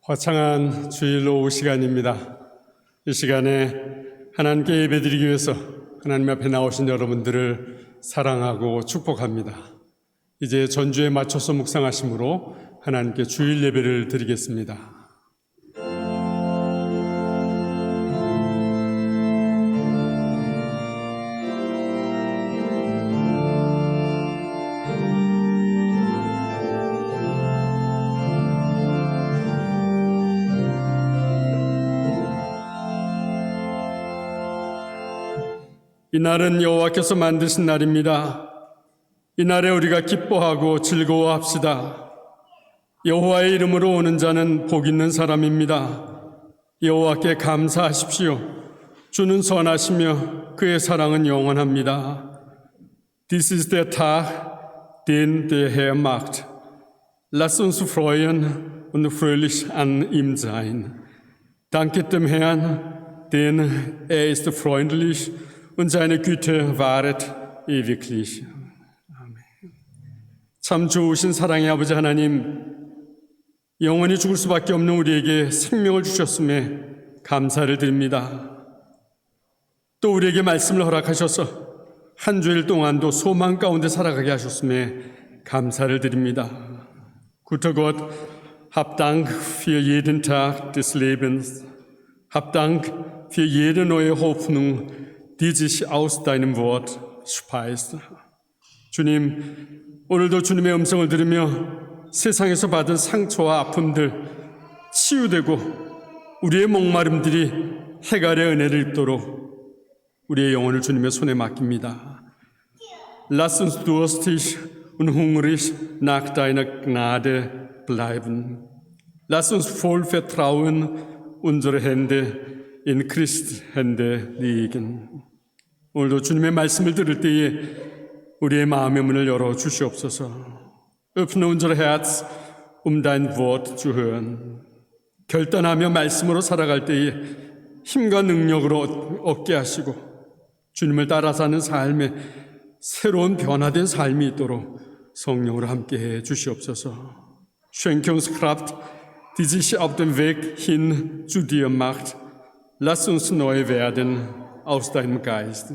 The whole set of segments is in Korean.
화창한 주일 오후 시간입니다. 이 시간에 하나님께 예배드리기 위해서 하나님 앞에 나오신 여러분들을 사랑하고 축복합니다. 이제 전주에 맞춰서 묵상하심으로 하나님께 주일 예배를 드리겠습니다. 이날은 여호와께서 만드신 날입니다. 이날에 우리가 기뻐하고 즐거워합시다. 여호와의 이름으로 오는 자는 복 있는 사람입니다. 여호와께 감사하십시오. 주는 선하시며 그의 사랑은 영원합니다. Dies ist der Tag, den der Herr macht. Lasst uns freuen und fröhlich an ihm sein. Danket dem Herrn, denn er ist freundlich und seine Güte wahret ewiglich. 아멘. 참 좋으신 사랑의 아버지 하나님, 영원히 죽을 수밖에 없는 우리에게 생명을 주셨음에 감사를 드립니다. 또 우리에게 말씀을 허락하셔서 한 주일 동안도 소망 가운데 살아가게 하셨음에 감사를 드립니다. Guter Gott, hab Dank für jeden Tag des Lebens. Hab Dank für jede neue Hoffnung, die sich aus deinem Wort speist. 주님, 오늘도 주님의 음성을 들으며 세상에서 받은 상처와 아픔들 치유되고 우리의 목마름들이 해갈의 은혜를 입도록 우리의 영혼을 주님의 손에 맡깁니다. Lass uns durstig und hungrig nach deiner Gnade bleiben. Lass uns voll Vertrauen unsere Hände in Christ Hände liegen. 오늘도 주님의 말씀을 들을 때에 우리의 마음의 문을 열어 주시옵소서. Öffne unser Herz, dein Wort zu hören. 결단하며 말씀으로 살아갈 때에 힘과 능력으로 얻게 하시고 주님을 따라 사는 삶에 새로운 변화된 삶이 있도록 성령으로 함께해 주시옵소서. Schenke uns Kraft, die sich auf dem Weg hin zu dir macht. Lass uns neu werden aus deinem Geist.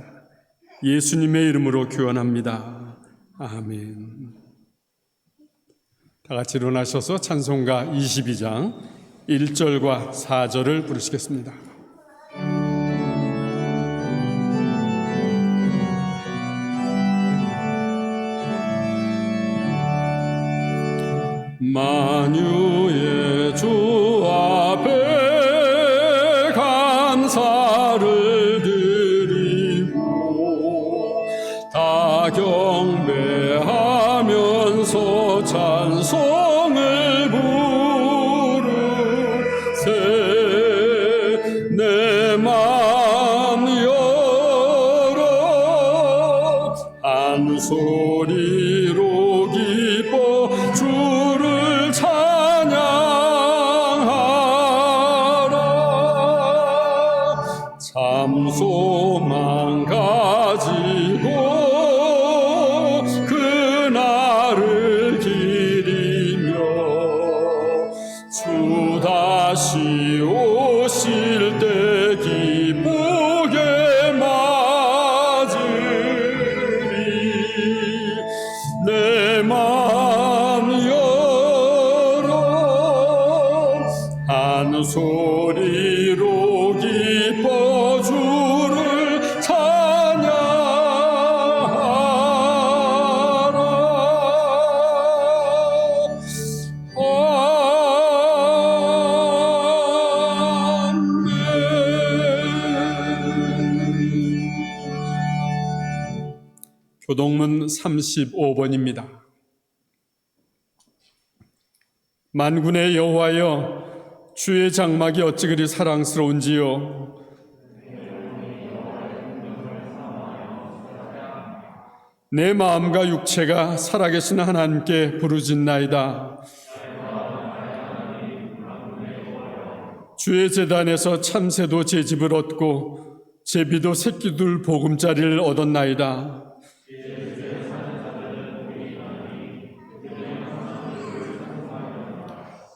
예수님의 이름으로 교환합니다. 아멘. 다 같이 일어나셔서 찬송가 22장 1절과 4절을 부르시겠습니다. 만유의 주 앞에 감사를 드리고 다 경배하면서 찬송을 부르세. 내 맘 열어 한 소리로 기뻐 주를 찬양하라. 참 소망 가지고 그날을 기리며 주 다시 오실 때 기쁘게 맞으리. 내 맘 열어 한 소리로 기뻐 주를 찬양하라. 아멘. 교동문 35번입니다. 만군의 여호와여, 주의 장막이 어찌 그리 사랑스러운지요. 내 마음과 육체가 살아계신 하나님께 부르짖나이다. 주의 제단에서 참새도 제집을 얻고 제비도 새끼들 보금자리를 얻었나이다.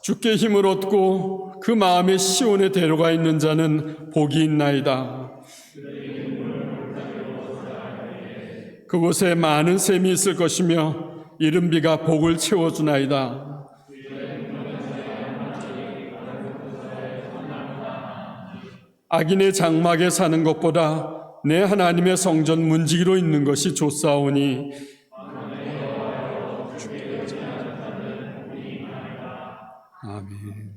주께 힘을 얻고 그 마음의 시온에 데려가 있는 자는 복이 있나이다. 그곳에 많은 샘이 있을 것이며 이른 비가 복을 채워주나이다. 악인의 장막에 사는 것보다 내 하나님의 성전 문지기로 있는 것이 좋사오니 아멘.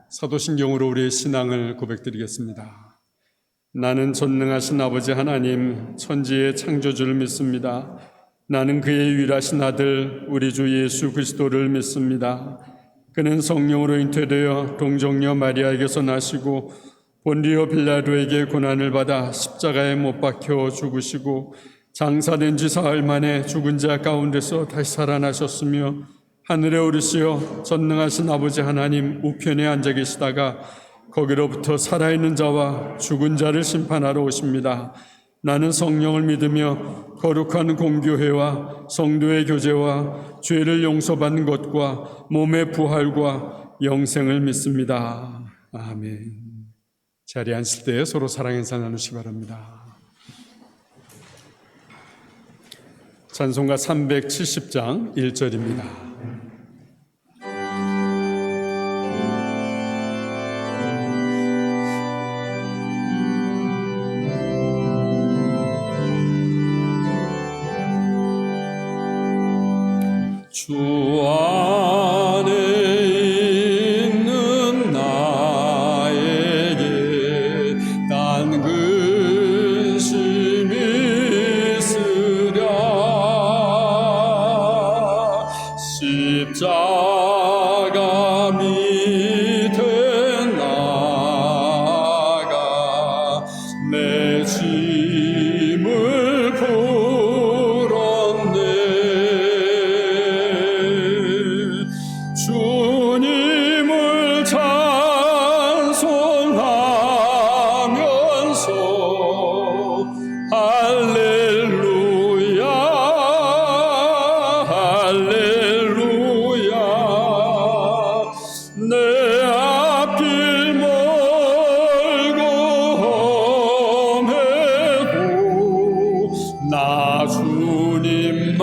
사도신경으로 우리의 신앙을 고백드리겠습니다. 나는 전능하신 아버지 하나님 천지의 창조주를 믿습니다. 나는 그의 유일하신 아들 우리 주 예수 그리스도를 믿습니다. 그는 성령으로 잉태되어 동정녀 마리아에게서 나시고 본디오 빌라도에게 고난을 받아 십자가에 못 박혀 죽으시고 장사된 지 사흘 만에 죽은 자 가운데서 다시 살아나셨으며 하늘에 오르시어 전능하신 아버지 하나님 우편에 앉아 계시다가 거기로부터 살아있는 자와 죽은 자를 심판하러 오십니다. 나는 성령을 믿으며 거룩한 공교회와 성도의 교제와 죄를 용서받는 것과 몸의 부활과 영생을 믿습니다. 아멘. 자리에 앉을 때 서로 사랑 인사 나누시기 바랍니다. 찬송가 370장 1절입니다. 주 안에 있는 나에게 딴 근심이 있으랴. 십자가 밑에 나가 내 짐을 주님을 찬송하면서 할렐루야 할렐루야 내 앞길 멀고 험해도 나 주님만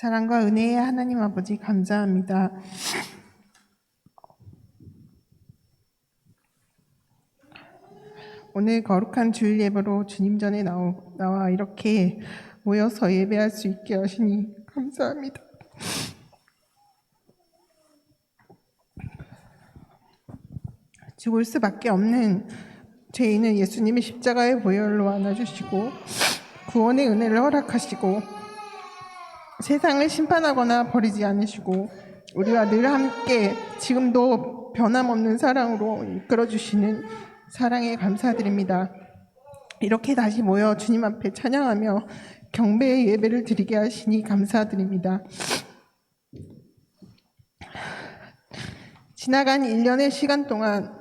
사랑과 은혜의 하나님 아버지 감사합니다. 오늘 거룩한 주일 예배로 주님 전에 나와 이렇게 모여서 예배할 수 있게 하시니 감사합니다. 죽을 수밖에 없는 죄인을 예수님의 십자가의 보혈로 안아주시고 구원의 은혜를 허락하시고 세상을 심판하거나 버리지 않으시고 우리와 늘 함께 지금도 변함없는 사랑으로 이끌어주시는 사랑에 감사드립니다. 이렇게 다시 모여 주님 앞에 찬양하며 경배의 예배를 드리게 하시니 감사드립니다. 지나간 1년의 시간 동안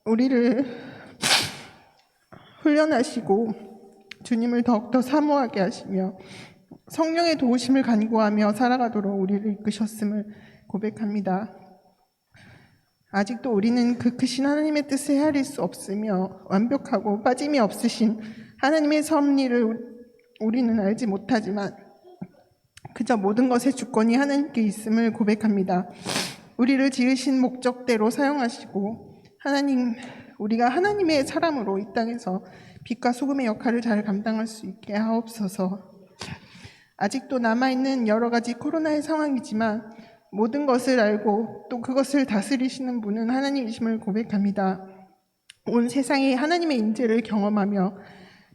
우리를 훈련하시고 주님을 더욱더 사모하게 하시며 성령의 도우심을 간구하며 살아가도록 우리를 이끄셨음을 고백합니다. 아직도 우리는 그 크신 하나님의 뜻을 헤아릴 수 없으며 완벽하고 빠짐이 없으신 하나님의 섭리를 우리는 알지 못하지만 그저 모든 것의 주권이 하나님께 있음을 고백합니다. 우리를 지으신 목적대로 사용하시고 우리가 하나님의 사람으로 이 땅에서 빛과 소금의 역할을 잘 감당할 수 있게 하옵소서. 아직도 남아있는 여러 가지 코로나의 상황이지만 모든 것을 알고 또 그것을 다스리시는 분은 하나님이심을 고백합니다. 온 세상이 하나님의 인재를 경험하며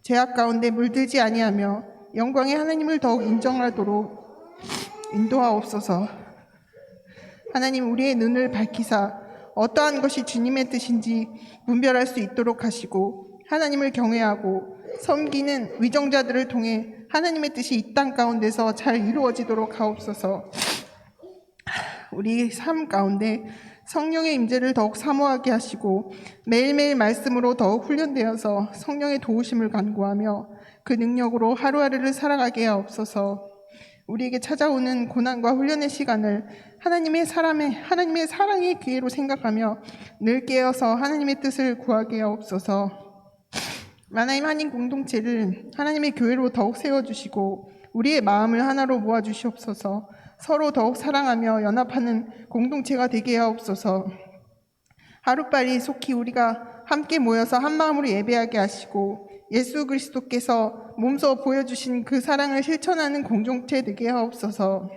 죄악 가운데 물들지 아니하며 영광의 하나님을 더욱 인정하도록 인도하옵소서. 하나님, 우리의 눈을 밝히사 어떠한 것이 주님의 뜻인지 분별할 수 있도록 하시고 하나님을 경외하고 섬기는 위정자들을 통해 하나님의 뜻이 이 땅 가운데서 잘 이루어지도록 하옵소서. 우리 삶 가운데 성령의 임재를 더욱 사모하게 하시고 매일매일 말씀으로 더욱 훈련되어서 성령의 도우심을 간구하며 그 능력으로 하루하루를 살아가게 하옵소서. 우리에게 찾아오는 고난과 훈련의 시간을 하나님의 사랑의 기회로 생각하며 늘 깨어서 하나님의 뜻을 구하게 하옵소서. 만화임 한인 공동체를 하나님의 교회로 더욱 세워주시고 우리의 마음을 하나로 모아주시옵소서. 서로 더욱 사랑하며 연합하는 공동체가 되게 하옵소서. 하루빨리 속히 우리가 함께 모여서 한 마음으로 예배하게 하시고 예수 그리스도께서 몸소 보여주신 그 사랑을 실천하는 공동체 되게 하옵소서.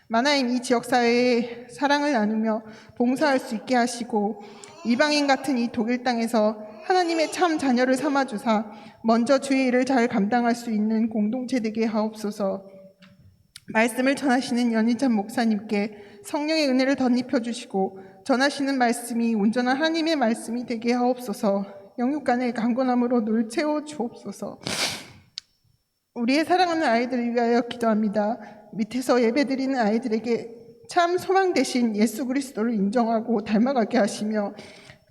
만화임 이 지역사회에 사랑을 나누며 봉사할 수 있게 하시고 이방인 같은 이 독일 땅에서 하나님의 참 자녀를 삼아주사 먼저 주의 일을 잘 감당할 수 있는 공동체 되게 하옵소서. 말씀을 전하시는 연희찬 목사님께 성령의 은혜를 덧입혀 주시고 전하시는 말씀이 온전한 하나님의 말씀이 되게 하옵소서. 영육간의 강건함으로 늘 채워 주옵소서. 우리의 사랑하는 아이들을 위하여 기도합니다. 밑에서 예배드리는 아이들에게 참 소망 되신 예수 그리스도를 인정하고 닮아가게 하시며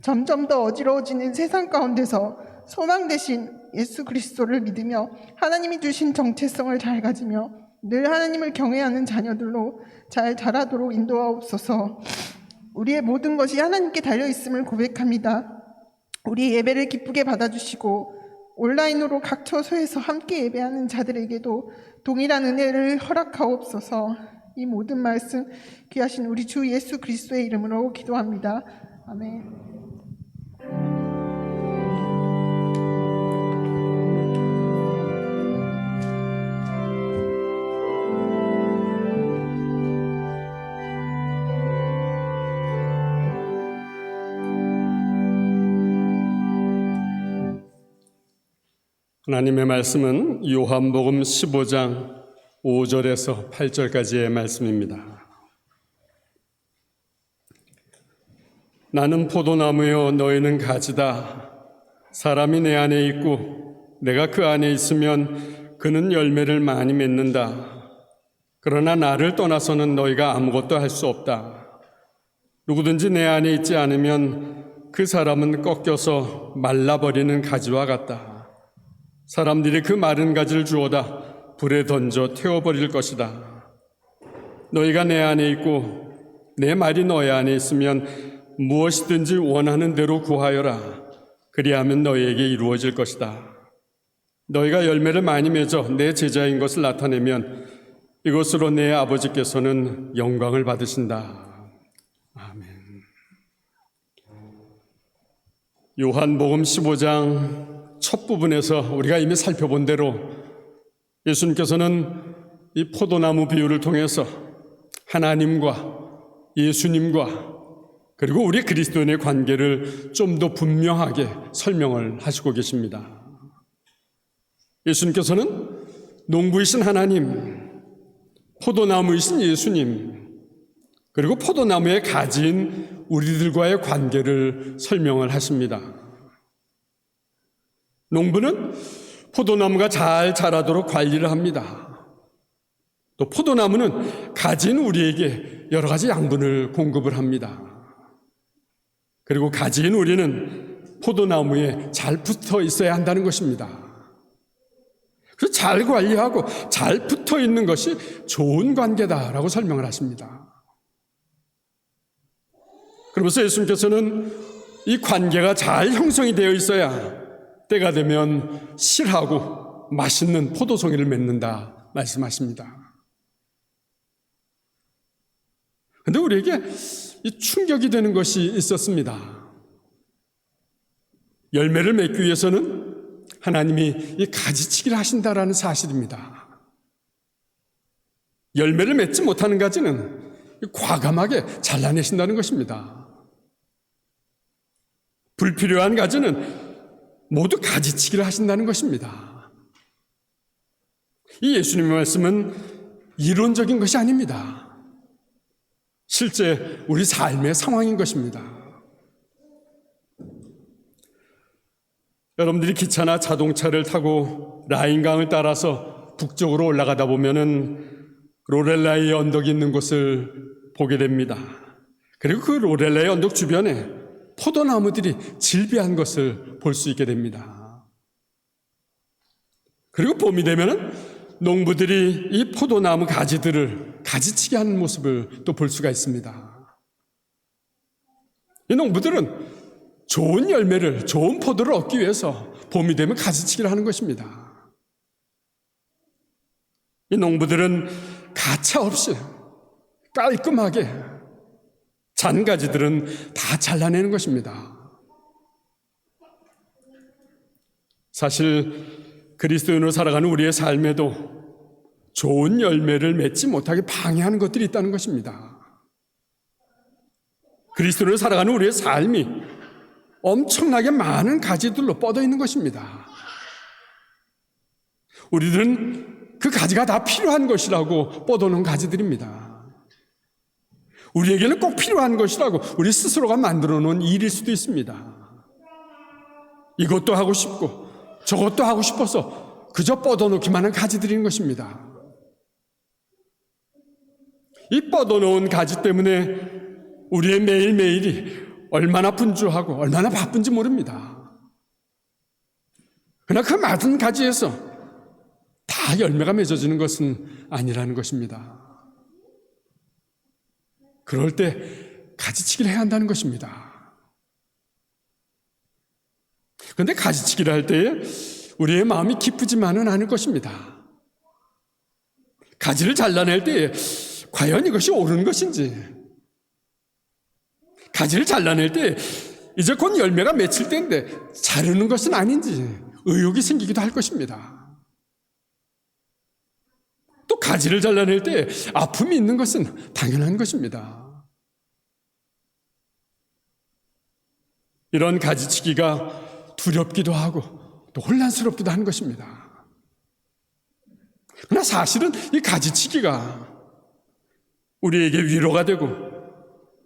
점점 더 어지러워지는 세상 가운데서 소망 되신 예수 그리스도를 믿으며 하나님이 주신 정체성을 잘 가지며 늘 하나님을 경외하는 자녀들로 잘 자라도록 인도하옵소서. 우리의 모든 것이 하나님께 달려있음을 고백합니다. 우리 예배를 기쁘게 받아주시고 온라인으로 각 처소에서 함께 예배하는 자들에게도 동일한 은혜를 허락하옵소서. 이 모든 말씀 귀하신 우리 주 예수 그리스도의 이름으로 기도합니다. 아멘. 하나님의 말씀은 요한복음 15장 5절에서 8절까지의 말씀입니다. 나는 포도나무요 너희는 가지다. 사람이 내 안에 있고 내가 그 안에 있으면 그는 열매를 많이 맺는다. 그러나 나를 떠나서는 너희가 아무것도 할 수 없다. 누구든지 내 안에 있지 않으면 그 사람은 꺾여서 말라버리는 가지와 같다. 사람들이 그 마른 가지를 주워다 불에 던져 태워버릴 것이다. 너희가 내 안에 있고 내 말이 너희 안에 있으면 무엇이든지 원하는 대로 구하여라. 그리하면 너희에게 이루어질 것이다. 너희가 열매를 많이 맺어 내 제자인 것을 나타내면 이것으로 내 아버지께서는 영광을 받으신다. 아멘. 요한복음 15장 첫 부분에서 우리가 이미 살펴본 대로 예수님께서는 이 포도나무 비유를 통해서 하나님과 예수님과 그리고 우리 그리스도인의 관계를 좀 더 분명하게 설명을 하시고 계십니다. 예수님께서는 농부이신 하나님, 포도나무이신 예수님, 그리고 포도나무에 가진 우리들과의 관계를 설명을 하십니다. 농부는 포도나무가 잘 자라도록 관리를 합니다. 또 포도나무는 가진 우리에게 여러 가지 양분을 공급을 합니다. 그리고 가진 우리는 포도나무에 잘 붙어 있어야 한다는 것입니다. 그래서 잘 관리하고 잘 붙어 있는 것이 좋은 관계다라고 설명을 하십니다. 그러면서 예수님께서는 이 관계가 잘 형성이 되어 있어야 때가 되면 실하고 맛있는 포도송이를 맺는다 말씀하십니다. 그런데 우리에게 이 충격이 되는 것이 있었습니다. 열매를 맺기 위해서는 하나님이 이 가지치기를 하신다라는 사실입니다. 열매를 맺지 못하는 가지는 과감하게 잘라내신다는 것입니다. 불필요한 가지는 모두 가지치기를 하신다는 것입니다. 이 예수님의 말씀은 이론적인 것이 아닙니다. 실제 우리 삶의 상황인 것입니다. 여러분들이 기차나 자동차를 타고 라인강을 따라서 북쪽으로 올라가다 보면은 로렐라의 언덕이 있는 곳을 보게 됩니다. 그리고 그 로렐라의 언덕 주변에 포도나무들이 질비한 것을 볼 수 있게 됩니다. 그리고 봄이 되면은 농부들이 이 포도나무 가지들을 가지치기 하는 모습을 또 볼 수가 있습니다. 이 농부들은 좋은 열매를, 좋은 포도를 얻기 위해서 봄이 되면 가지치기를 하는 것입니다. 이 농부들은 가차 없이 깔끔하게 잔가지들은 다 잘라내는 것입니다. 사실 그리스도인으로 살아가는 우리의 삶에도 좋은 열매를 맺지 못하게 방해하는 것들이 있다는 것입니다. 그리스도인으로 살아가는 우리의 삶이 엄청나게 많은 가지들로 뻗어 있는 것입니다. 우리들은 그 가지가 다 필요한 것이라고 뻗어놓은 가지들입니다. 우리에게는 꼭 필요한 것이라고 우리 스스로가 만들어 놓은 일일 수도 있습니다. 이것도 하고 싶고 저것도 하고 싶어서 그저 뻗어놓기만 한 가지들인 것입니다. 이 뻗어놓은 가지 때문에 우리의 매일매일이 얼마나 분주하고 얼마나 바쁜지 모릅니다. 그러나 그 많은 가지에서 다 열매가 맺어지는 것은 아니라는 것입니다. 그럴 때 가지치기를 해야 한다는 것입니다. 그런데 가지치기를 할 때에 우리의 마음이 기쁘지만은 않을 것입니다. 가지를 잘라낼 때에 과연 이것이 옳은 것인지, 가지를 잘라낼 때 이제 곧 열매가 맺힐 때인데 자르는 것은 아닌지 의욕이 생기기도 할 것입니다. 또 가지를 잘라낼 때 아픔이 있는 것은 당연한 것입니다. 이런 가지치기가 두렵기도 하고 또 혼란스럽기도 한 것입니다. 그러나 사실은 이 가지치기가 우리에게 위로가 되고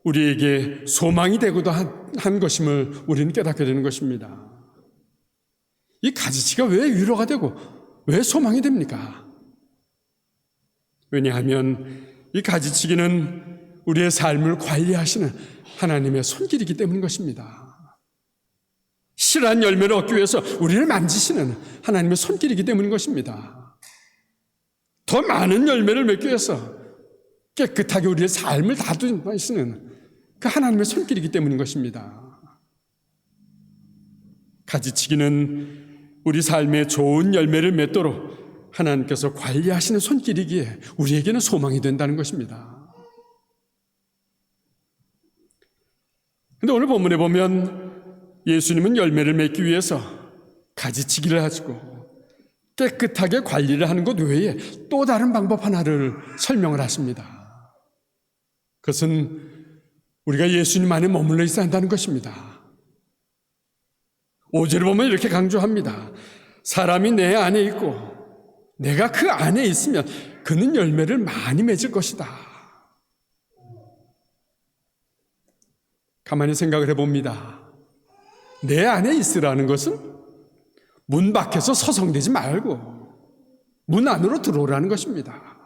우리에게 소망이 되고도 한 것임을 우리는 깨닫게 되는 것입니다. 이 가지치기가 왜 위로가 되고 왜 소망이 됩니까? 왜냐하면 이 가지치기는 우리의 삶을 관리하시는 하나님의 손길이기 때문인 것입니다. 실한 열매를 얻기 위해서 우리를 만지시는 하나님의 손길이기 때문인 것입니다. 더 많은 열매를 맺기 위해서 깨끗하게 우리의 삶을 다듬으시는 그 하나님의 손길이기 때문인 것입니다. 가지치기는 우리 삶에 좋은 열매를 맺도록 하나님께서 관리하시는 손길이기에 우리에게는 소망이 된다는 것입니다. 그런데 오늘 본문에 보면 예수님은 열매를 맺기 위해서 가지치기를 하시고 깨끗하게 관리를 하는 것 외에 또 다른 방법 하나를 설명을 하십니다. 그것은 우리가 예수님 안에 머물러 있어야 한다는 것입니다. 5절을 보면 이렇게 강조합니다. 사람이 내 안에 있고 내가 그 안에 있으면 그는 열매를 많이 맺을 것이다. 가만히 생각을 해봅니다. 내 안에 있으라는 것은 문 밖에서 서성대지 말고 문 안으로 들어오라는 것입니다.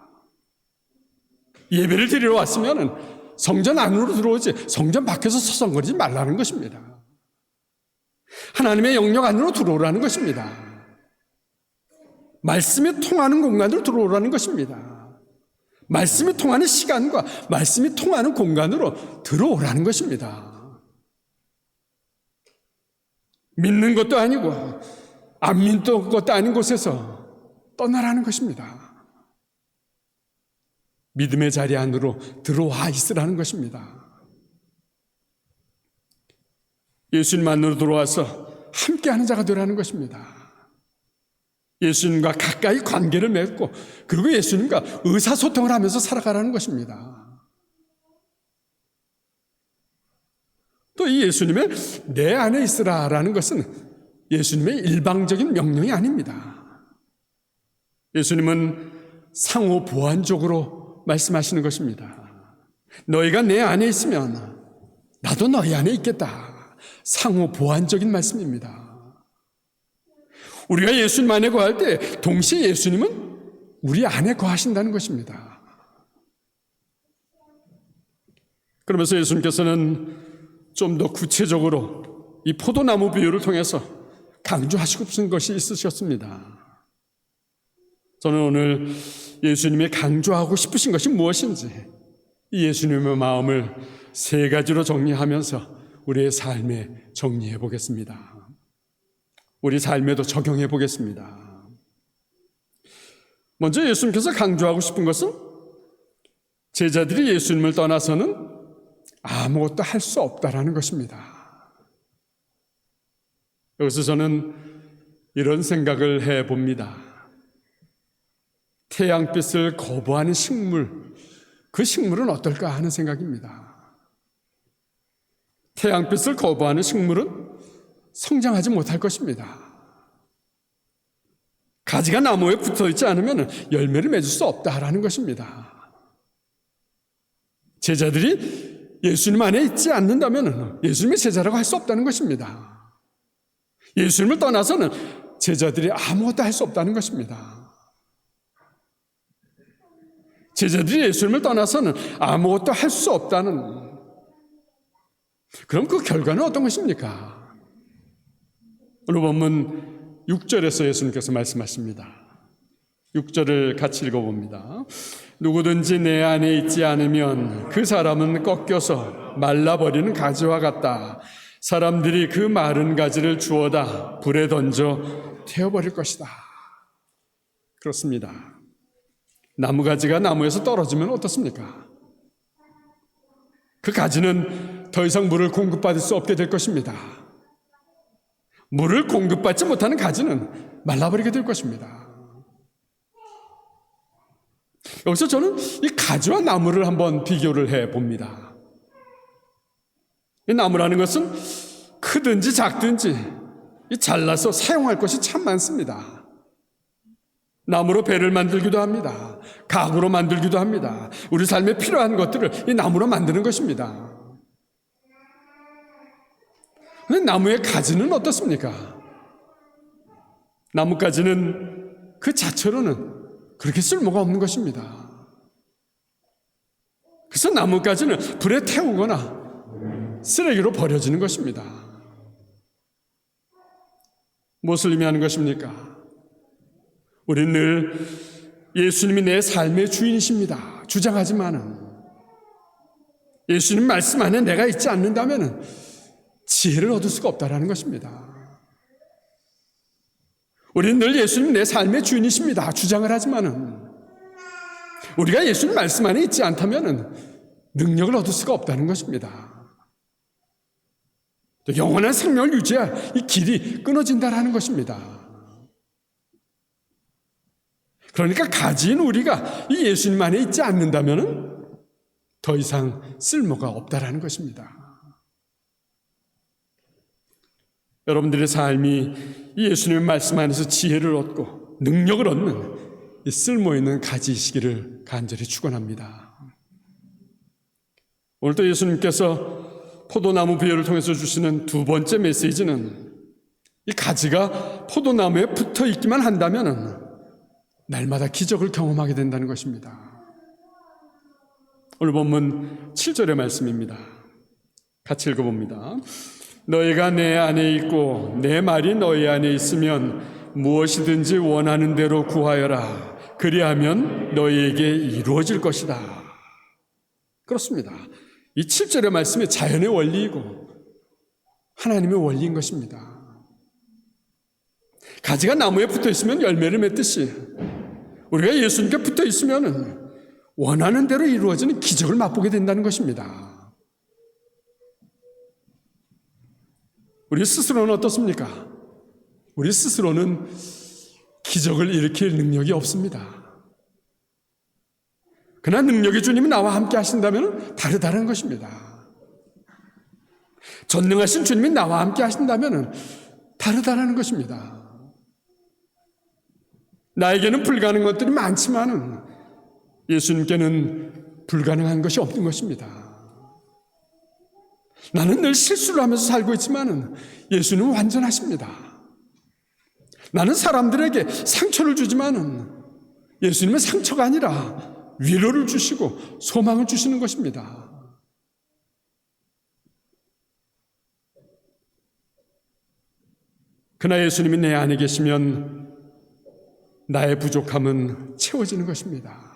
예배를 드리러 왔으면 성전 안으로 들어오지 성전 밖에서 서성거리지 말라는 것입니다. 하나님의 영역 안으로 들어오라는 것입니다. 말씀이 통하는 공간으로 들어오라는 것입니다. 말씀이 통하는 시간과 말씀이 통하는 공간으로 들어오라는 것입니다. 믿는 것도 아니고 안 믿는 것도 아닌 곳에서 떠나라는 것입니다. 믿음의 자리 안으로 들어와 있으라는 것입니다. 예수님 안으로 들어와서 함께하는 자가 되라는 것입니다. 예수님과 가까이 관계를 맺고 그리고 예수님과 의사소통을 하면서 살아가라는 것입니다. 또 이 예수님의 내 안에 있으라라는 것은 예수님의 일방적인 명령이 아닙니다. 예수님은 상호 보완적으로 말씀하시는 것입니다. 너희가 내 안에 있으면 나도 너희 안에 있겠다. 상호 보완적인 말씀입니다. 우리가 예수님 안에 거할 때 동시에 예수님은 우리 안에 거하신다는 것입니다. 그러면서 예수님께서는 좀 더 구체적으로 이 포도나무 비유를 통해서 강조하시고 싶은 것이 있으셨습니다. 저는 오늘 예수님이 강조하고 싶으신 것이 무엇인지 이 예수님의 마음을 세 가지로 정리하면서 우리의 삶에 정리해 보겠습니다. 우리 삶에도 적용해 보겠습니다. 먼저 예수님께서 강조하고 싶은 것은 제자들이 예수님을 떠나서는 아무것도 할 수 없다라는 것입니다. 여기서 저는 이런 생각을 해봅니다. 태양빛을 거부하는 식물, 그 식물은 어떨까 하는 생각입니다. 태양빛을 거부하는 식물은 성장하지 못할 것입니다. 가지가 나무에 붙어있지 않으면 열매를 맺을 수 없다라는 것입니다. 제자들이 예수님 안에 있지 않는다면 예수님의 제자라고 할 수 없다는 것입니다. 예수님을 떠나서는 제자들이 아무것도 할 수 없다는 것입니다. 제자들이 예수님을 떠나서는 아무것도 할 수 없다는, 그럼 그 결과는 어떤 것입니까? 오늘 본문 6절에서 예수님께서 말씀하십니다. 6절을 같이 읽어봅니다. 누구든지 내 안에 있지 않으면 그 사람은 꺾여서 말라버리는 가지와 같다. 사람들이 그 마른 가지를 주워다 불에 던져 태워버릴 것이다. 그렇습니다. 나무가지가 나무에서 떨어지면 어떻습니까? 그 가지는 더 이상 물을 공급받을 수 없게 될 것입니다. 물을 공급받지 못하는 가지는 말라버리게 될 것입니다. 여기서 저는 이 가지와 나무를 한번 비교를 해봅니다. 이 나무라는 것은 크든지 작든지 잘라서 사용할 것이 참 많습니다. 나무로 배를 만들기도 합니다. 가구로 만들기도 합니다. 우리 삶에 필요한 것들을 이 나무로 만드는 것입니다. 그런데 나무의 가지는 어떻습니까? 나뭇가지는 그 자체로는 그렇게 쓸모가 없는 것입니다. 그래서 나뭇가지는 불에 태우거나 쓰레기로 버려지는 것입니다. 무엇을 의미하는 것입니까? 우리는 늘 예수님이 내 삶의 주인이십니다 주장하지만은 예수님 말씀 안에 내가 있지 않는다면 지혜를 얻을 수가 없다라는 것입니다. 우리는 늘 예수님 내 삶의 주인이십니다 주장을 하지만은 우리가 예수님 말씀 안에 있지 않다면 능력을 얻을 수가 없다는 것입니다. 영원한 생명을 유지할 이 길이 끊어진다라는 것입니다. 그러니까 가지인 우리가 이 예수님 안에 있지 않는다면 더 이상 쓸모가 없다라는 것입니다. 여러분들의 삶이 이 예수님의 말씀 안에서 지혜를 얻고 능력을 얻는 이 쓸모있는 가지이시기를 간절히 축원합니다. 오늘 또 예수님께서 포도나무 비유를 통해서 주시는 두 번째 메시지는 이 가지가 포도나무에 붙어 있기만 한다면 날마다 기적을 경험하게 된다는 것입니다. 오늘 본문 7절의 말씀입니다. 같이 읽어봅니다. 너희가 내 안에 있고 내 말이 너희 안에 있으면 무엇이든지 원하는 대로 구하여라. 그리하면 너희에게 이루어질 것이다. 그렇습니다. 이 7절의 말씀이 자연의 원리이고 하나님의 원리인 것입니다. 가지가 나무에 붙어 있으면 열매를 맺듯이 우리가 예수님께 붙어 있으면 원하는 대로 이루어지는 기적을 맛보게 된다는 것입니다. 우리 스스로는 어떻습니까? 우리 스스로는 기적을 일으킬 능력이 없습니다. 그러나 능력의 주님이 나와 함께 하신다면 다르다는 것입니다. 전능하신 주님이 나와 함께 하신다면 다르다는 것입니다. 나에게는 불가능한 것들이 많지만 예수님께는 불가능한 것이 없는 것입니다. 나는 늘 실수를 하면서 살고 있지만 예수님은 완전하십니다. 나는 사람들에게 상처를 주지만 예수님은 상처가 아니라 위로를 주시고 소망을 주시는 것입니다. 그러나 예수님이 내 안에 계시면 나의 부족함은 채워지는 것입니다.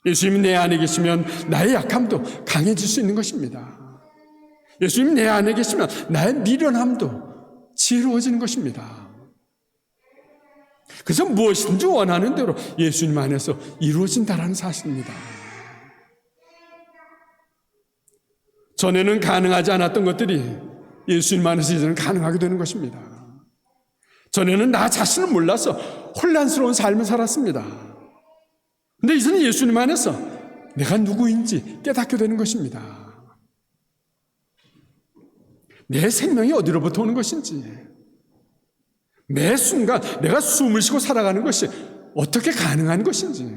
예수님이 내 안에 계시면 나의 약함도 강해질 수 있는 것입니다. 예수님이 내 안에 계시면 나의 미련함도 지혜로워지는 것입니다. 그래서 무엇이든지 원하는 대로 예수님 안에서 이루어진다라는 사실입니다. 전에는 가능하지 않았던 것들이 예수님 안에서 이제는 가능하게 되는 것입니다. 전에는 나 자신을 몰라서 혼란스러운 삶을 살았습니다. 근데 이제는 예수님 안에서 내가 누구인지 깨닫게 되는 것입니다. 내 생명이 어디로부터 오는 것인지, 매 순간 내가 숨을 쉬고 살아가는 것이 어떻게 가능한 것인지,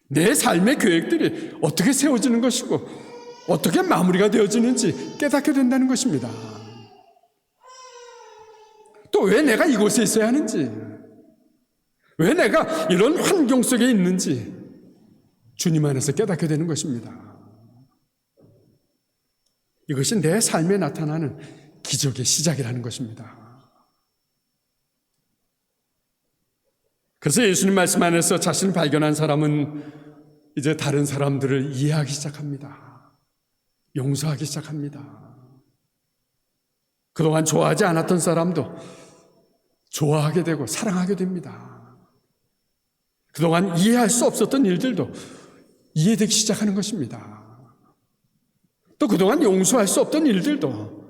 내 삶의 계획들이 어떻게 세워지는 것이고 어떻게 마무리가 되어지는지 깨닫게 된다는 것입니다. 또 왜 내가 이곳에 있어야 하는지, 왜 내가 이런 환경 속에 있는지 주님 안에서 깨닫게 되는 것입니다. 이것이 내 삶에 나타나는 기적의 시작이라는 것입니다. 그래서 예수님 말씀 안에서 자신을 발견한 사람은 이제 다른 사람들을 이해하기 시작합니다. 용서하기 시작합니다. 그동안 좋아하지 않았던 사람도 좋아하게 되고 사랑하게 됩니다. 그동안 이해할 수 없었던 일들도 이해되기 시작하는 것입니다. 또 그동안 용서할 수 없던 일들도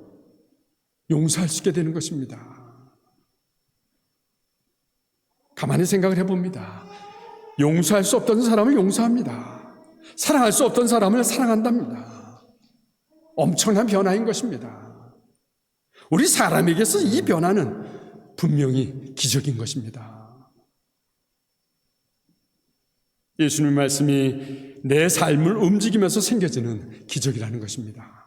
용서할 수 있게 되는 것입니다. 가만히 생각을 해봅니다. 용서할 수 없던 사람을 용서합니다. 사랑할 수 없던 사람을 사랑한답니다. 엄청난 변화인 것입니다. 우리 사람에게서 이 변화는 분명히 기적인 것입니다. 예수님 말씀이 내 삶을 움직이면서 생겨지는 기적이라는 것입니다.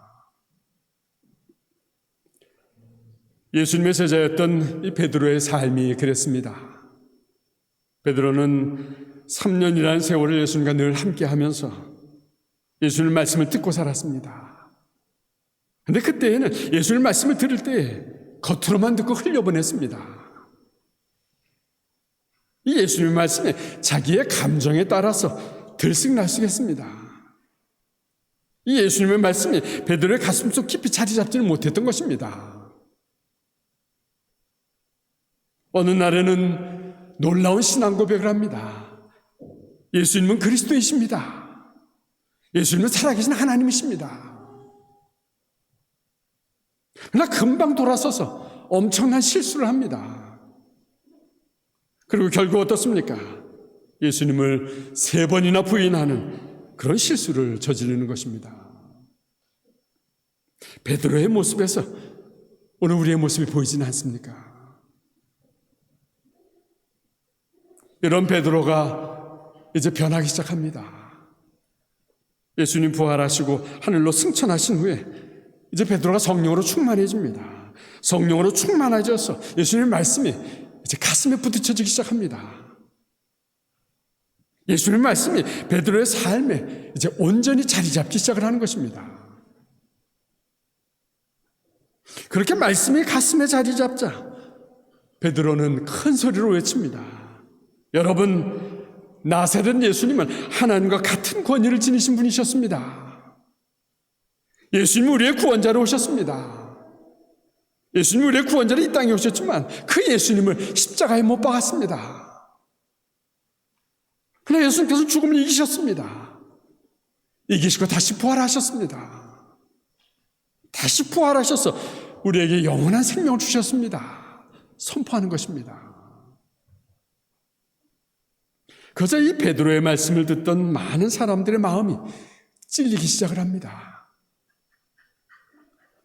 예수님의 제자였던 이 베드로의 삶이 그랬습니다. 베드로는 3년이라는 세월을 예수님과 늘 함께하면서 예수님 말씀을 듣고 살았습니다. 그런데 그때에는 예수님 말씀을 들을 때 겉으로만 듣고 흘려보냈습니다. 이 예수님 말씀에 자기의 감정에 따라서 들쑥날쑥했습니다. 이 예수님의 말씀이 베드로의 가슴속 깊이 자리 잡지는 못했던 것입니다. 어느 날에는 놀라운 신앙 고백을 합니다. 예수님은 그리스도이십니다. 예수님은 살아계신 하나님이십니다. 그러나 금방 돌아서서 엄청난 실수를 합니다. 그리고 결국 어떻습니까? 예수님을 3번이나 부인하는 그런 실수를 저지르는 것입니다. 베드로의 모습에서 오늘 우리의 모습이 보이지는 않습니까? 이런 베드로가 이제 변하기 시작합니다. 예수님 부활하시고 하늘로 승천하신 후에 이제 베드로가 성령으로 충만해집니다. 성령으로 충만해져서 예수님의 말씀이 이제 가슴에 부딪혀지기 시작합니다. 예수님의 말씀이 베드로의 삶에 이제 온전히 자리 잡기 시작을 하는 것입니다. 그렇게 말씀이 가슴에 자리 잡자 베드로는 큰 소리로 외칩니다. 여러분, 나사렛 예수님은 하나님과 같은 권위를 지니신 분이셨습니다. 예수님은 우리의 구원자로 오셨습니다. 예수님은 우리의 구원자로 이 땅에 오셨지만 그 예수님을 십자가에 못 박았습니다. 그러나 예수님께서 죽음을 이기셨습니다. 이기시고 다시 부활하셨습니다. 다시 부활하셔서 우리에게 영원한 생명을 주셨습니다. 선포하는 것입니다. 그래서 이 베드로의 말씀을 듣던 많은 사람들의 마음이 찔리기 시작을 합니다.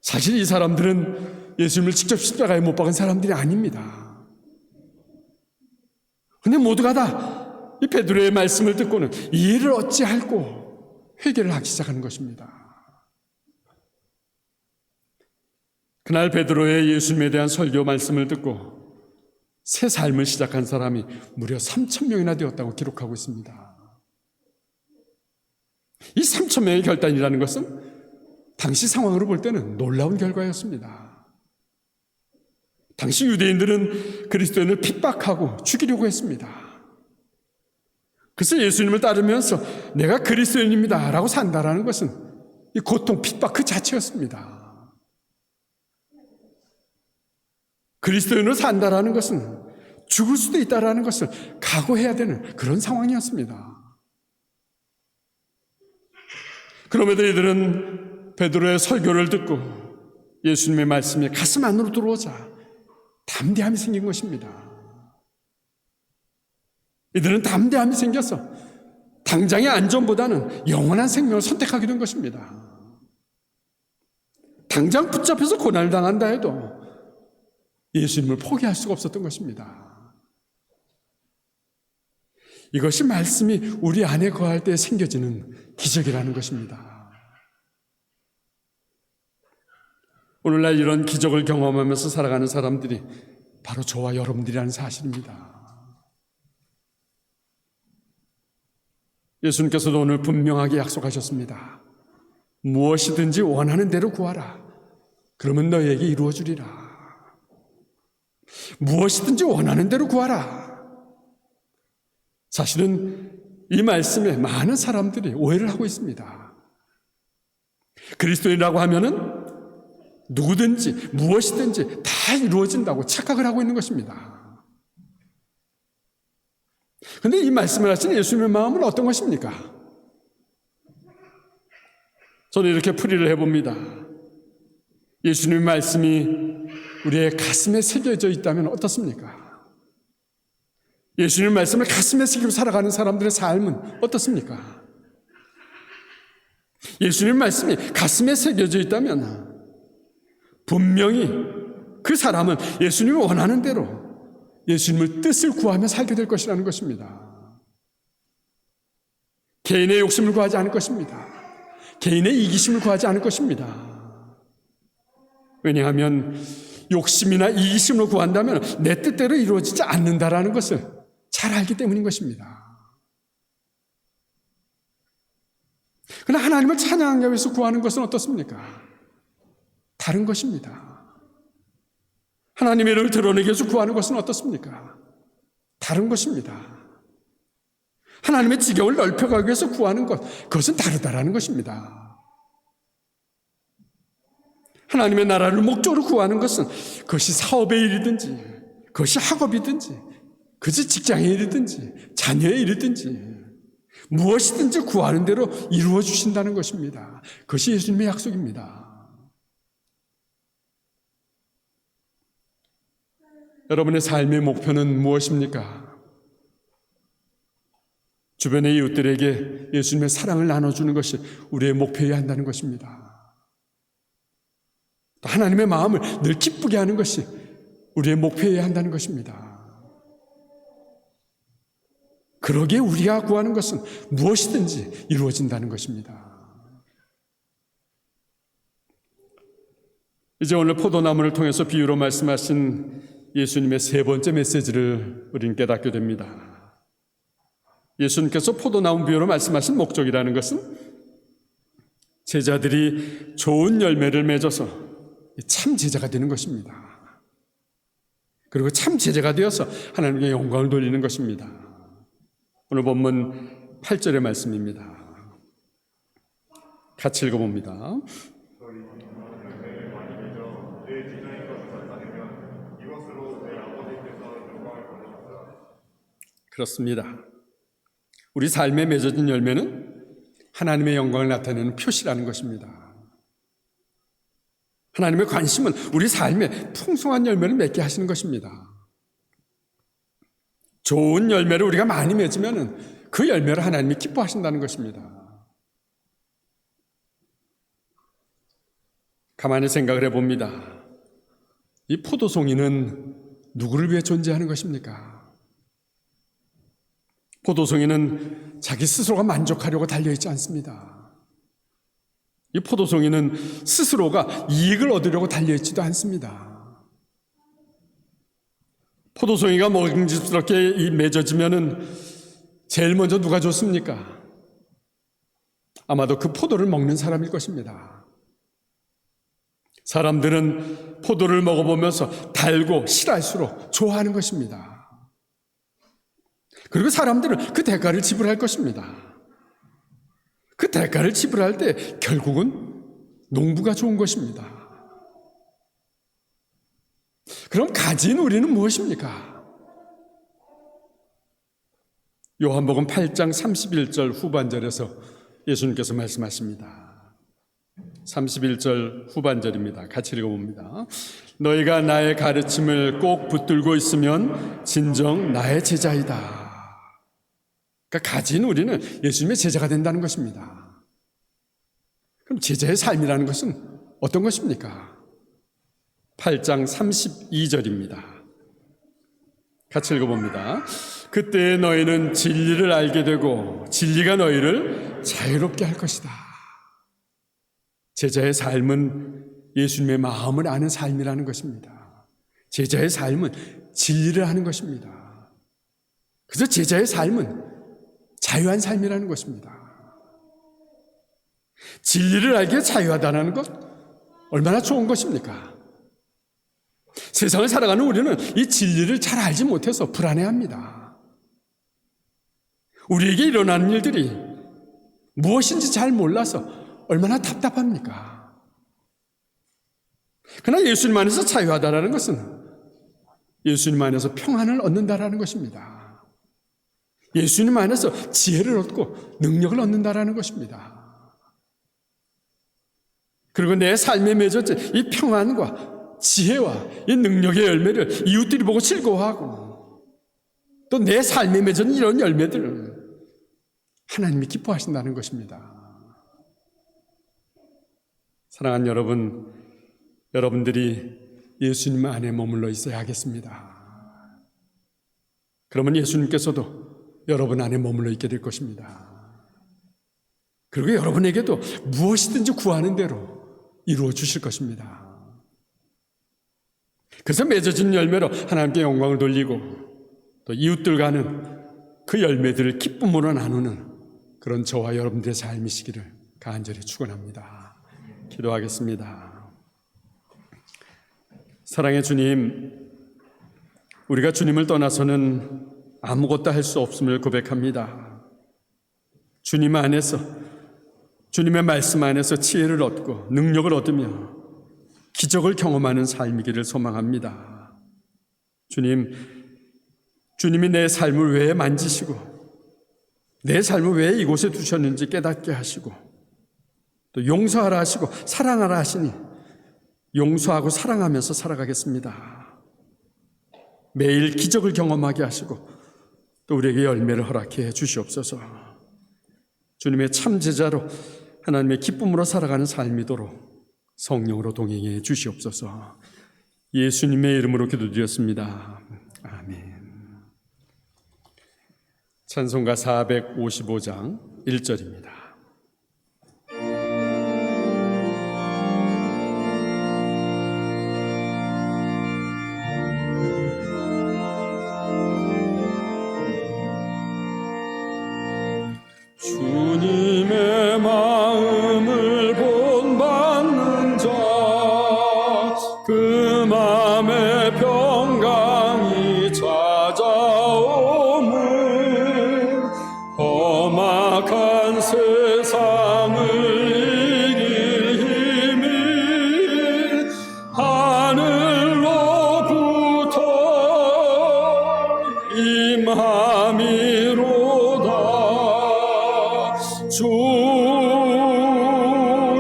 사실 이 사람들은 예수님을 직접 십자가에 못 박은 사람들이 아닙니다. 그런데 모두가 다 이 베드로의 말씀을 듣고는 이해를 어찌할꼬 회개를 하기 시작하는 것입니다. 그날 베드로의 예수님에 대한 설교 말씀을 듣고 새 삶을 시작한 사람이 무려 3,000명이나 되었다고 기록하고 있습니다. 이 3,000명의 결단이라는 것은 당시 상황으로 볼 때는 놀라운 결과였습니다. 당시 유대인들은 그리스도인을 핍박하고 죽이려고 했습니다. 그래서 예수님을 따르면서 내가 그리스도인입니다 라고 산다라는 것은 이 고통, 핍박 그 자체였습니다. 그리스도인으로 산다라는 것은 죽을 수도 있다라는 것을 각오해야 되는 그런 상황이었습니다. 그럼에도 이들은 베드로의 설교를 듣고 예수님의 말씀이 가슴 안으로 들어오자 담대함이 생긴 것입니다. 이들은 담대함이 생겨서 당장의 안전보다는 영원한 생명을 선택하게 된 것입니다. 당장 붙잡혀서 고난을 당한다 해도 예수님을 포기할 수가 없었던 것입니다. 이것이 말씀이 우리 안에 거할 때 생겨지는 기적이라는 것입니다. 오늘날 이런 기적을 경험하면서 살아가는 사람들이 바로 저와 여러분들이라는 사실입니다. 예수님께서도 오늘 분명하게 약속하셨습니다. 무엇이든지 원하는 대로 구하라. 그러면 너희에게 이루어주리라. 무엇이든지 원하는 대로 구하라. 사실은 이 말씀에 많은 사람들이 오해를 하고 있습니다. 그리스도인이라고 하면은 누구든지 무엇이든지 다 이루어진다고 착각을 하고 있는 것입니다. 그런데 이 말씀을 하신 예수님의 마음은 어떤 것입니까? 저는 이렇게 풀이를 해봅니다. 예수님의 말씀이 우리의 가슴에 새겨져 있다면 어떻습니까? 예수님의 말씀을 가슴에 새기고 살아가는 사람들의 삶은 어떻습니까? 예수님의 말씀이 가슴에 새겨져 있다면 분명히 그 사람은 예수님이 원하는 대로 예수님의 뜻을 구하며 살게 될 것이라는 것입니다. 개인의 욕심을 구하지 않을 것입니다. 개인의 이기심을 구하지 않을 것입니다. 왜냐하면 욕심이나 이기심으로 구한다면 내 뜻대로 이루어지지 않는다라는 것을 잘 알기 때문인 것입니다. 그러나 하나님을 찬양하기 위해서 구하는 것은 어떻습니까? 다른 것입니다. 하나님의 이름을 드러내기 위해서 구하는 것은 어떻습니까? 다른 것입니다. 하나님의 지경을 넓혀가기 위해서 구하는 것, 그것은 다르다라는 것입니다. 하나님의 나라를 목적으로 구하는 것은 그것이 사업의 일이든지 그것이 학업이든지 그것이 직장의 일이든지 자녀의 일이든지 무엇이든지 구하는 대로 이루어 주신다는 것입니다. 그것이 예수님의 약속입니다. 여러분의 삶의 목표는 무엇입니까? 주변의 이웃들에게 예수님의 사랑을 나눠주는 것이 우리의 목표여야 한다는 것입니다. 또 하나님의 마음을 늘 기쁘게 하는 것이 우리의 목표여야 한다는 것입니다. 그러기에 우리가 구하는 것은 무엇이든지 이루어진다는 것입니다. 이제 오늘 포도나무를 통해서 비유로 말씀하신 예수님의 세 번째 메시지를 우리는 깨닫게 됩니다. 예수님께서 포도나무 비유로 말씀하신 목적이라는 것은 제자들이 좋은 열매를 맺어서 참 제자가 되는 것입니다. 그리고 참 제자가 되어서 하나님께 영광을 돌리는 것입니다. 오늘 본문 8절의 말씀입니다. 같이 읽어봅니다. 그렇습니다. 우리 삶에 맺어진 열매는 하나님의 영광을 나타내는 표시라는 것입니다. 하나님의 관심은 우리 삶에 풍성한 열매를 맺게 하시는 것입니다. 좋은 열매를 우리가 많이 맺으면 그 열매를 하나님이 기뻐하신다는 것입니다. 가만히 생각을 해봅니다. 이 포도송이는 누구를 위해 존재하는 것입니까? 포도송이는 자기 스스로가 만족하려고 달려있지 않습니다. 이 포도송이는 스스로가 이익을 얻으려고 달려있지도 않습니다. 포도송이가 먹음직스럽게 맺어지면은 제일 먼저 누가 줬습니까? 아마도 그 포도를 먹는 사람일 것입니다. 사람들은 포도를 먹어보면서 달고 실할수록 좋아하는 것입니다. 그리고 사람들은 그 대가를 지불할 것입니다. 그 대가를 지불할 때 결국은 농부가 좋은 것입니다. 그럼 가진 우리는 무엇입니까? 요한복음 8장 31절 후반절에서 예수님께서 말씀하십니다. 31절 후반절입니다. 같이 읽어봅니다. 너희가 나의 가르침을 꼭 붙들고 있으면 진정 나의 제자이다. 그러니까 가진 우리는 예수님의 제자가 된다는 것입니다. 그럼 제자의 삶이라는 것은 어떤 것입니까? 8장 32절입니다. 같이 읽어봅니다. 그때 너희는 진리를 알게 되고 진리가 너희를 자유롭게 할 것이다. 제자의 삶은 예수님의 마음을 아는 삶이라는 것입니다. 제자의 삶은 진리를 아는 것입니다. 그래서 제자의 삶은 자유한 삶이라는 것입니다. 진리를 알기에 자유하다는 것 얼마나 좋은 것입니까? 세상을 살아가는 우리는 이 진리를 잘 알지 못해서 불안해합니다. 우리에게 일어나는 일들이 무엇인지 잘 몰라서 얼마나 답답합니까? 그러나 예수님 안에서 자유하다라는 것은 예수님 안에서 평안을 얻는다라는 것입니다. 예수님 안에서 지혜를 얻고 능력을 얻는다라는 것입니다. 그리고 내 삶에 맺어진 이 평안과 지혜와 이 능력의 열매를 이웃들이 보고 즐거워하고 또 내 삶에 맺은 이런 열매들을 하나님이 기뻐하신다는 것입니다. 사랑하는 여러분, 여러분들이 예수님 안에 머물러 있어야 하겠습니다. 그러면 예수님께서도 여러분 안에 머물러 있게 될 것입니다. 그리고 여러분에게도 무엇이든지 구하는 대로 이루어 주실 것입니다. 그래서 맺어진 열매로 하나님께 영광을 돌리고 또 이웃들과는 그 열매들을 기쁨으로 나누는 그런 저와 여러분들의 삶이시기를 간절히 축원합니다. 기도하겠습니다. 사랑의 주님, 우리가 주님을 떠나서는 아무것도 할 수 없음을 고백합니다. 주님 안에서, 주님의 말씀 안에서 지혜를 얻고 능력을 얻으며 기적을 경험하는 삶이기를 소망합니다. 주님이 내 삶을 왜 만지시고 내 삶을 왜 이곳에 두셨는지 깨닫게 하시고 또 용서하라 하시고 사랑하라 하시니 용서하고 사랑하면서 살아가겠습니다. 매일 기적을 경험하게 하시고 또 우리에게 열매를 허락해 주시옵소서. 주님의 참 제자로 하나님의 기쁨으로 살아가는 삶이도록 성령으로 동행해 주시옵소서. 예수님의 이름으로 기도드렸습니다. 아멘. 찬송가 455장 1절입니다. 주님의 마음을 본받는 자, 그 마음의 평강이 찾아오면 험악한 세상을 이길 힘이 하늘로부터 임함이로다.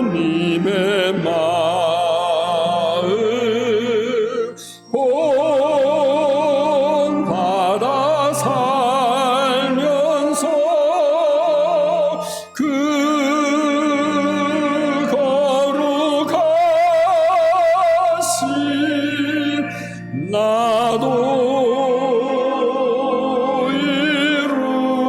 주님의 마음 본받아 살면서 그 거룩하신 나도 이루리.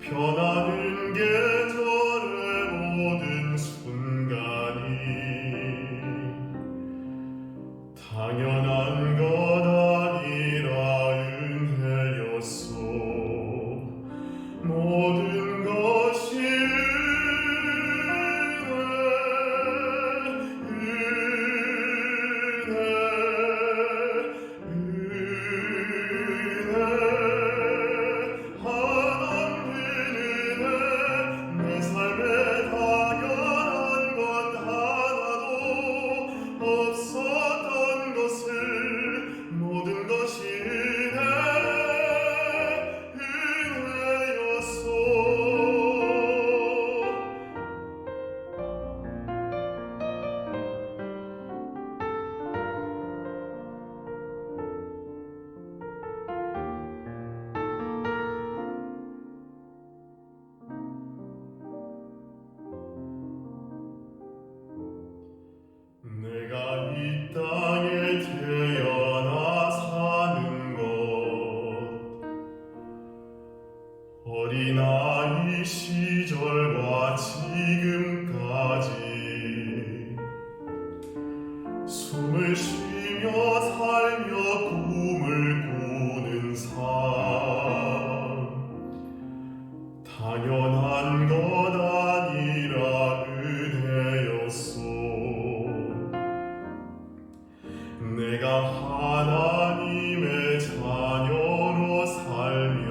변하는 계절의 모든 순간이 당연한 것 아니라 은혜였소. 모든 것이 내 삶에 당연한 것 하나도 없었던 것을 모든 것이 은혜였소. 내가 이 땅에 태어나 사는 것, 어린아이 시절과 지금까지 숨을 쉬며 살며 꿈을 꾸는 삶, 당연한 것 아니라 은혜였소. 내가 하나님의 자녀로 살며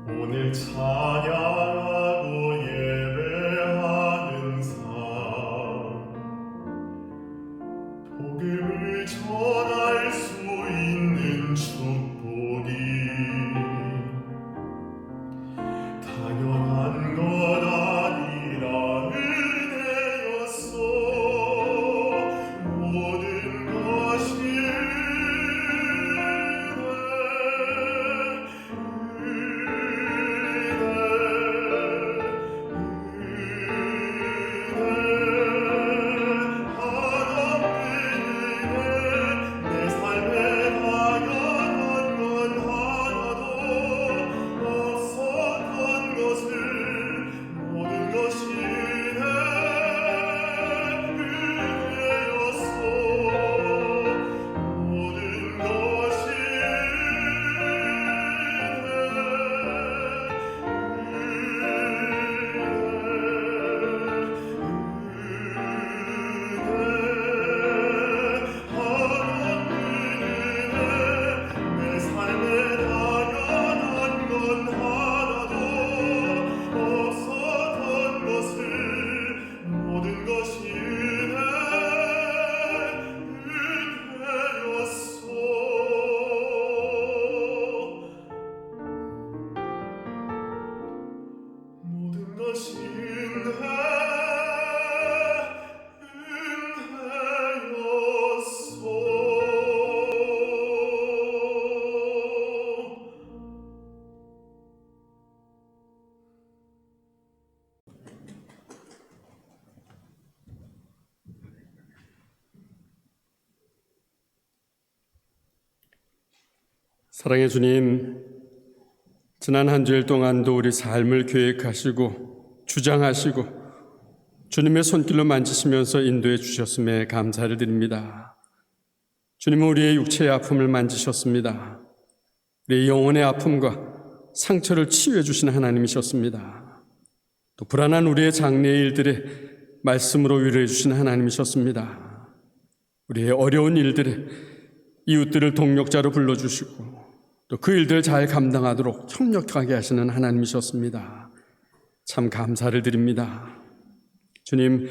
오늘 찬양하고 예배하는 삶, 복음을 전할 수 있는 축복이 당연한 것 아니라 은혜였소. 모든 것이 내 삶에 당연한 건 하나도 없었던 것을 모든 것이 은혜였소. 모든 것이 내 삶에 당연한 건 하나도 없었던 것을 모든 것이 은혜였소. 모든 것이 은혜였소. 사랑의 주님, 지난 한 주일 동안도 우리 삶을 계획하시고 주장하시고 주님의 손길로 만지시면서 인도해 주셨음에 감사를 드립니다. 주님은 우리의 육체의 아픔을 만지셨습니다. 우리의 영혼의 아픔과 상처를 치유해 주시는 하나님이셨습니다. 또 불안한 우리의 장래의 일들에 말씀으로 위로해 주시는 하나님이셨습니다. 우리의 어려운 일들에 이웃들을 동력자로 불러주시고 또 그 일들을 잘 감당하도록 협력하게 하시는 하나님이셨습니다. 참 감사를 드립니다. 주님,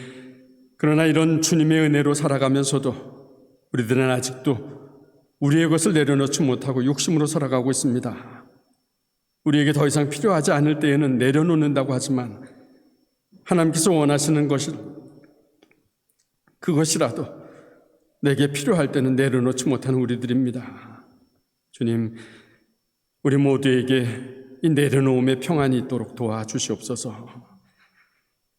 그러나 이런 주님의 은혜로 살아가면서도 우리들은 아직도 우리의 것을 내려놓지 못하고 욕심으로 살아가고 있습니다. 우리에게 더 이상 필요하지 않을 때에는 내려놓는다고 하지만 하나님께서 원하시는 그것이라도 내게 필요할 때는 내려놓지 못하는 우리들입니다. 주님, 우리 모두에게 이 내려놓음의 평안이 있도록 도와주시옵소서.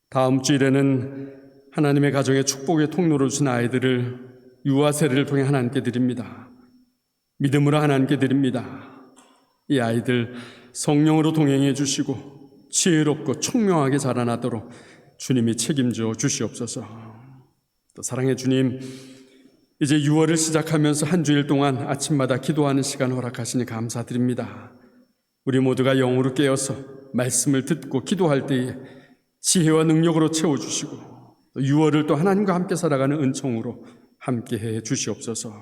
다음 주일에는 하나님의 가정의 축복의 통로로 주신 아이들을 유아 세례를 통해 하나님께 드립니다. 믿음으로 하나님께 드립니다. 이 아이들 성령으로 동행해 주시고 지혜롭고 총명하게 자라나도록 주님이 책임져 주시옵소서. 또 사랑의 주님, 이제 6월을 시작하면서 한 주일 동안 아침마다 기도하는 시간 허락하시니 감사드립니다. 우리 모두가 영으로 깨어서 말씀을 듣고 기도할 때에 지혜와 능력으로 채워주시고 6월을 또 하나님과 함께 살아가는 은총으로 함께해 주시옵소서.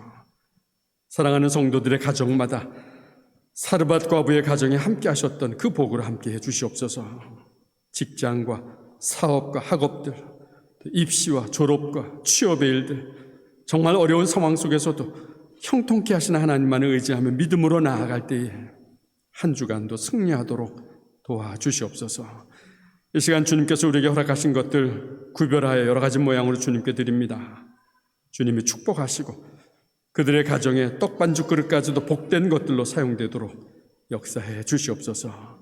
사랑하는 성도들의 가정마다 사르밧 과부의 가정에 함께 하셨던 그 복으로 함께해 주시옵소서. 직장과 사업과 학업들, 입시와 졸업과 취업의 일들, 정말 어려운 상황 속에서도 형통케 하시는 하나님만을 의지하며 믿음으로 나아갈 때에 한 주간도 승리하도록 도와주시옵소서. 이 시간 주님께서 우리에게 허락하신 것들 구별하여 여러 가지 모양으로 주님께 드립니다. 주님이 축복하시고 그들의 가정에 떡반죽 그릇까지도 복된 것들로 사용되도록 역사해 주시옵소서.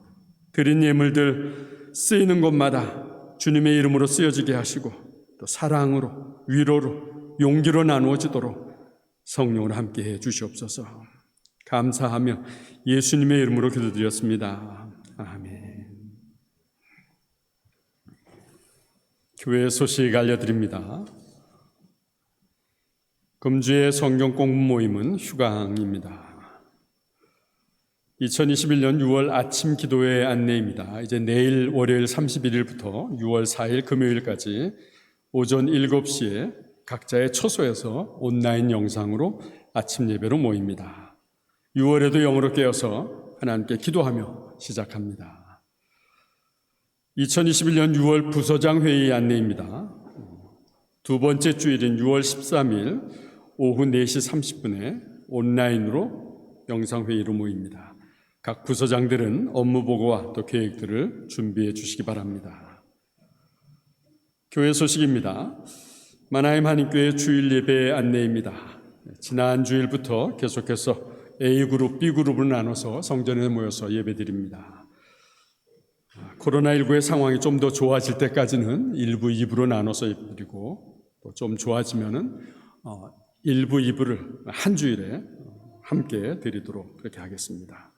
드린 예물들 쓰이는 곳마다 주님의 이름으로 쓰여지게 하시고 또 사랑으로, 위로로, 용기로 나누어지도록 성령으로 함께해 주시옵소서. 감사하며 예수님의 이름으로 기도드렸습니다. 아멘. 교회 소식 알려드립니다. 금주의 성경 공부 모임은 휴강입니다. 2021년 6월 아침 기도회 안내입니다. 이제 내일 월요일 31일부터 6월 4일 금요일까지 오전 7시에 각자의 처소에서 온라인 영상으로 아침 예배로 모입니다. 6월에도 영으로 깨어서 하나님께 기도하며 시작합니다. 2021년 6월 부서장 회의 안내입니다. 두 번째 주일인 6월 13일 오후 4시 30분에 온라인으로 영상회의로 모입니다. 각 부서장들은 업무 보고와 또 계획들을 준비해 주시기 바랍니다. 교회 소식입니다. 마나임 한인교회 주일 예배 안내입니다. 지난 주일부터 계속해서 A그룹, B그룹으로 나눠서 성전에 모여서 예배드립니다. 코로나19의 상황이 좀 더 좋아질 때까지는 1부, 2부로 나눠서 예배드리고 또 좀 좋아지면은 1부, 2부를 한 주일에 함께 드리도록 그렇게 하겠습니다.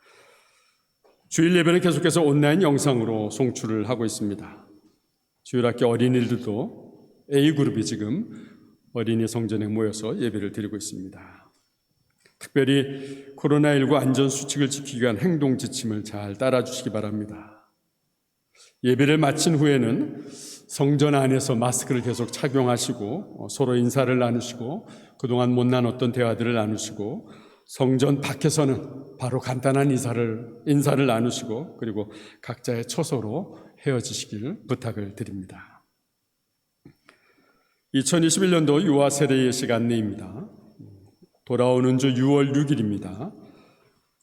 주일 예배는 계속해서 온라인 영상으로 송출을 하고 있습니다. 주일학교 어린이들도 A그룹이 지금 어린이 성전에 모여서 예배를 드리고 있습니다. 특별히 코로나19 안전수칙을 지키기 위한 행동 지침을 잘 따라주시기 바랍니다. 예배를 마친 후에는 성전 안에서 마스크를 계속 착용하시고 서로 인사를 나누시고 그동안 못 나눴던 대화들을 나누시고 성전 밖에서는 바로 간단한 인사를 나누시고 그리고 각자의 처소로 헤어지시길 부탁을 드립니다. 2021년도 유아 세례 예식 안내입니다. 돌아오는 주 6월 6일입니다.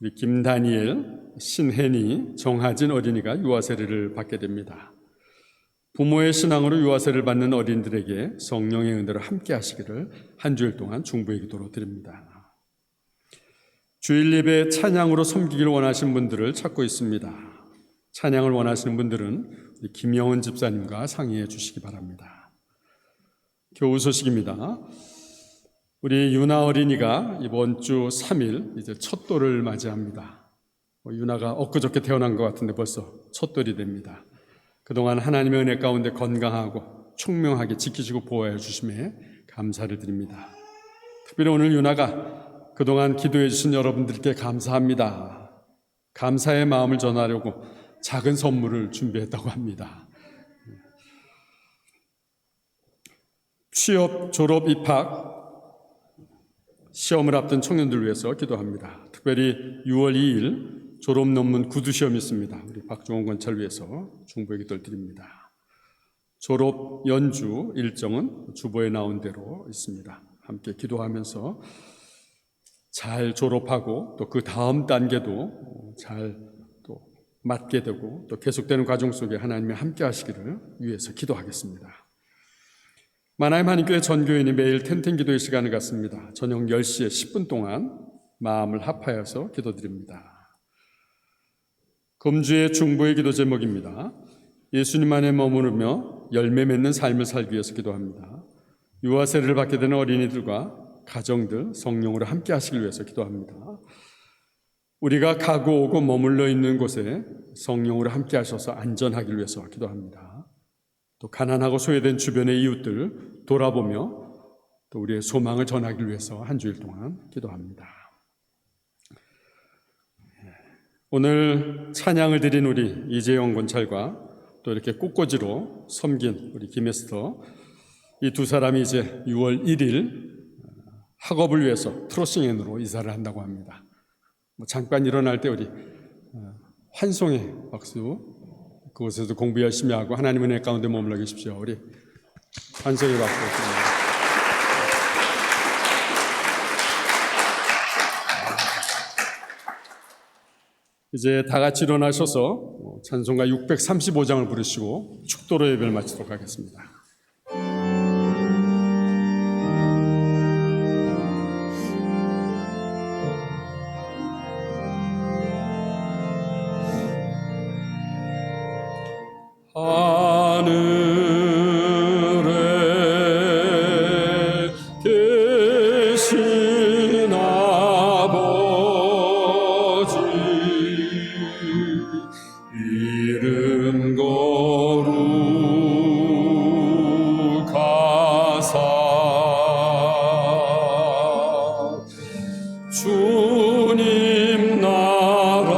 우리 김다니엘, 신혜니, 정하진 어린이가 유아 세례를 받게 됩니다. 부모의 신앙으로 유아 세례를 받는 어린이들에게 성령의 은혜로 함께 하시기를 한 주일 동안 중보의 기도로 드립니다. 주일 예배 찬양으로 섬기기를 원하시는 분들을 찾고 있습니다. 찬양을 원하시는 분들은 우리 김영은 집사님과 상의해 주시기 바랍니다. 교우 소식입니다. 우리 유나 어린이가 이번 주 3일 이제 첫 돌을 맞이합니다. 유나가 엊그저께 태어난 것 같은데 벌써 첫 돌이 됩니다. 그동안 하나님의 은혜 가운데 건강하고 총명하게 지키시고 보호해 주심에 감사를 드립니다. 특별히 오늘 유나가 그동안 기도해 주신 여러분들께 감사합니다. 감사의 마음을 전하려고 작은 선물을 준비했다고 합니다. 취업, 졸업, 입학, 시험을 앞둔 청년들 위해서 기도합니다. 특별히 6월 2일 졸업 논문 구두 시험이 있습니다. 우리 박종원 권찰 위해서 중보의 기도를 드립니다. 졸업 연주 일정은 주보에 나온 대로 있습니다. 함께 기도하면서 잘 졸업하고 또 그 다음 단계도 잘 또 맞게 되고 또 계속되는 과정 속에 하나님이 함께 하시기를 위해서 기도하겠습니다. 마나임 한인교회 전교인이 매일 텐텐 기도의 시간을 갖습니다. 저녁 10시에 10분 동안 마음을 합하여서 기도드립니다. 금주의 중보의 기도 제목입니다. 예수님 안에 머무르며 열매 맺는 삶을 살기 위해서 기도합니다. 유아 세례를 받게 되는 어린이들과 가정들 성령으로 함께 하시기 위해서 기도합니다. 6월 4일 금주의 중보의 기도 제목입니다. 예수님 안에 머무르며 열매 맺는 삶을 살기 위해서 기도합니다. 유아 세례를 받게 되는 어린이들과 가정들 성령으로 함께 하시기 위해서 기도합니다. 6월 4일 금주의 중보의 기도 제목입니다. 예수님 안에 머무르며 열매 맺는 삶을 살기 위해서 기도합니다. 우리가 가고 오고 머물러 있는 곳에 성령으로 함께 하셔서 안전하기를 위해서 기도합니다. 또 가난하고 소외된 주변의 이웃들 돌아보며 또 우리의 소망을 전하기를 위해서 한 주일 동안 기도합니다. 오늘 찬양을 드린 우리 이재영 권찰과 또 이렇게 꽃꽂이로 섬긴 우리 김에스터, 이 두 사람이 이제 6월 1일 학업을 위해서 트로싱엔으로 이사를 한다고 합니다. 잠깐 일어날 때 우리 환송의 박수, 그곳에서 공부 열심히 하고 하나님의 은혜 가운데 머물러 계십시오. 우리 환송의 박수. 이제 다 같이 일어나셔서 찬송가 635장을 부르시고 축도로 예배를 마치도록 하겠습니다. 하늘에 계신 아버지, 이름 거룩하사 주님 나라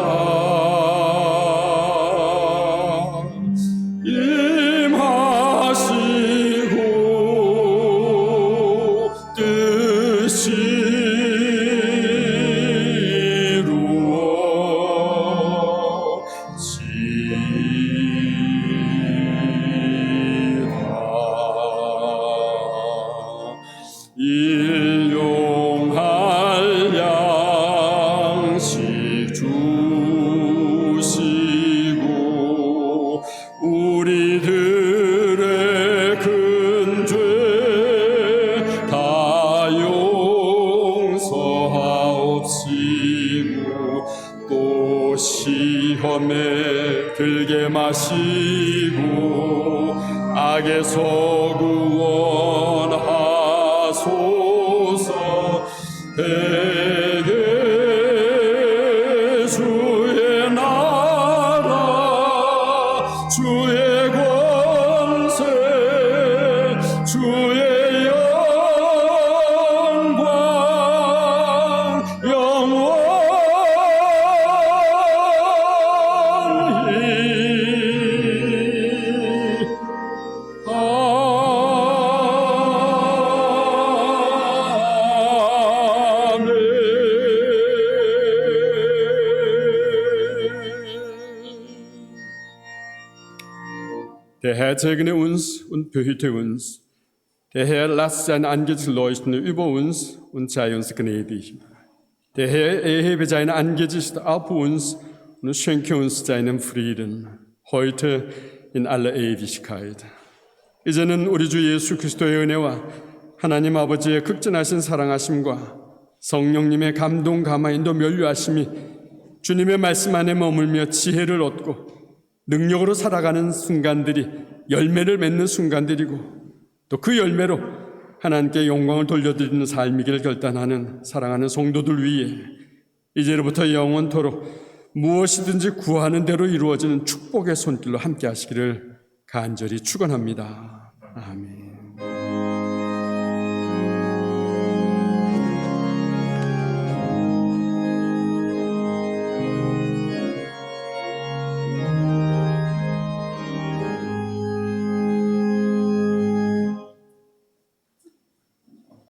임하시고 뜻이 이루어지이다. 일용할 양식 주시고 우리들의 큰 죄 다 용서하옵시고 또 시험에 들게 마시고 악에서 구원하소서. 대개 주의 나라 주의 권세 주의 영광 영원히 Der Herr segne uns und behüte uns. Der Herr lasse sein Angesicht leuchten über uns und sei uns gnädig. Der Herr erhebe sein Angesicht auf uns und schenke uns seinen Frieden, heute in aller Ewigkeit. 이제는 우리 주 예수 그리스도의 은혜와 하나님 아버지의 극진하신 사랑하심과 성령님의 감동 감화인도 면류하심이 주님의 말씀 안에 머물며 지혜를 얻고 능력으로 살아가는 순간들이 열매를 맺는 순간들이고 또 그 열매로 하나님께 영광을 돌려드리는 삶이기를 결단하는 사랑하는 성도들 위해 이제로부터 영원토록 무엇이든지 구하는 대로 이루어지는 축복의 손길로 함께 하시기를 간절히 축원합니다. 아멘.